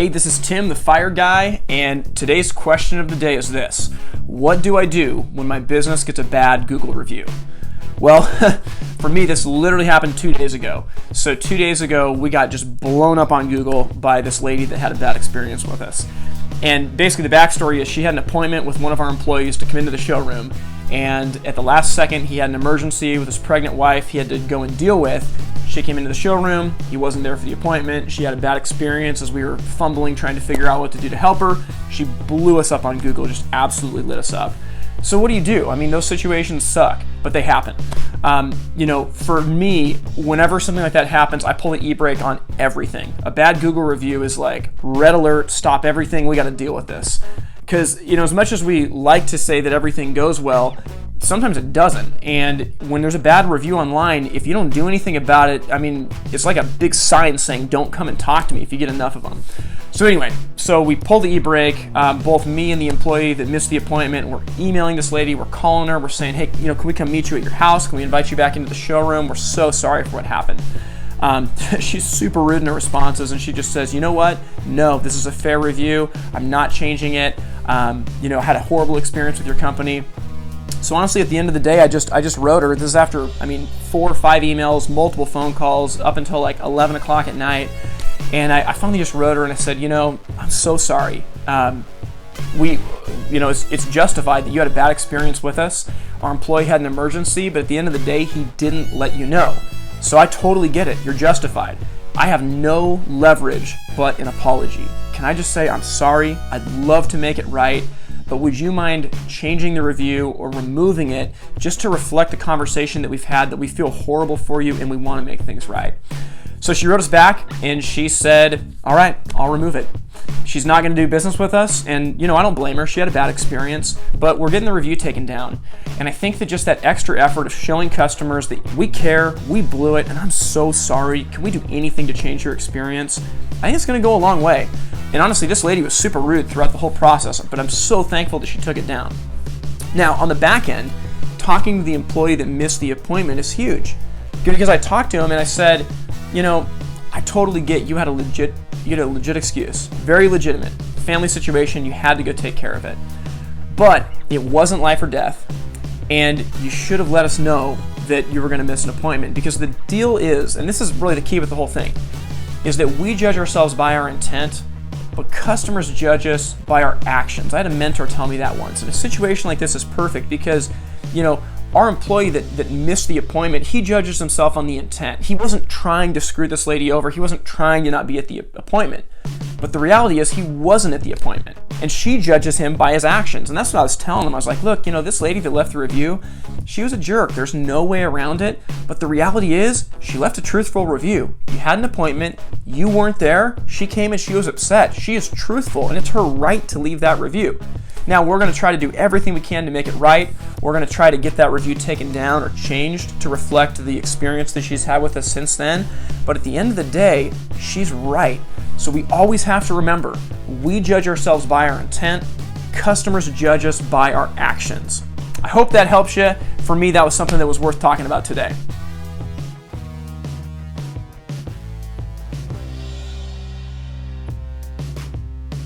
Hey, this is Tim, the Fire Guy, and today's question of the day is this. What do I do when my business gets a bad Google review? Well, for me, this literally happened 2 days ago. So 2 days ago, we got just blown up on Google by this lady that had a bad experience with us. And basically the backstory is she had an appointment with one of our employees to come into the showroom, and at the last second, he had an emergency with his pregnant wife he had to go and deal with. She came into the showroom, he wasn't there for the appointment, she had a bad experience as we were fumbling trying to figure out what to do to help her. She blew us up on Google, just absolutely lit us up. So what do? I mean, those situations suck, but they happen. For me, whenever something like that happens, I pull the e-brake on everything. A bad Google review is like, red alert, stop everything, we gotta deal with this. Because, as much as we like to say that everything goes well, sometimes it doesn't. And when there's a bad review online, if you don't do anything about it, I mean, it's like a big sign saying, don't come and talk to me if you get enough of them. So anyway, we pulled the e-brake, both me and the employee that missed the appointment. We're emailing this lady, we're calling her, we're saying, hey, can we come meet you at your house? Can we invite you back into the showroom? We're so sorry for what happened. She's super rude in her responses, and she just says, you know what? No, this is a fair review. I'm not changing it. Had a horrible experience with your company. So honestly, at the end of the day, I just wrote her. This is after, 4 or 5 emails, multiple phone calls, up until like 11 o'clock at night. And I finally just wrote her and I said, I'm so sorry. It's justified that you had a bad experience with us. Our employee had an emergency, but at the end of the day, he didn't let you know. So I totally get it. You're justified. I have no leverage but an apology. Can I just say I'm sorry? I'd love to make it right, but would you mind changing the review or removing it just to reflect the conversation that we've had, that we feel horrible for you and we want to make things right? So she wrote us back and she said, all right, I'll remove it. She's not going to do business with us, and I don't blame her. She had a bad experience, but we're getting the review taken down. And I think that just that extra effort of showing customers that we care, we blew it, and I'm so sorry, can we do anything to change your experience? I think it's going to go a long way. And honestly, this lady was super rude throughout the whole process, but I'm so thankful that she took it down. Now, on the back end, talking to the employee that missed the appointment is huge. Because I talked to him and I said, I totally get you had a legit excuse. Very legitimate. Family situation, you had to go take care of it. But it wasn't life or death, and you should have let us know that you were going to miss an appointment, because the deal is, and this is really the key with the whole thing, is that we judge ourselves by our intent, but customers judge us by our actions. I had a mentor tell me that once, and a situation like this is perfect because, our employee that missed the appointment, he judges himself on the intent. He wasn't trying to screw this lady over. He wasn't trying to not be at the appointment. But the reality is he wasn't at the appointment. And she judges him by his actions. And that's what I was telling him. I was like, look, this lady that left the review, she was a jerk. There's no way around it. But the reality is she left a truthful review. You had an appointment. You weren't there. She came and she was upset. She is truthful, and it's her right to leave that review. Now, we're going to try to do everything we can to make it right. We're going to try to get that review taken down or changed to reflect the experience that she's had with us since then. But at the end of the day, she's right. So we always have to remember, we judge ourselves by our intent. Customers judge us by our actions. I hope that helps you. For me, that was something that was worth talking about today.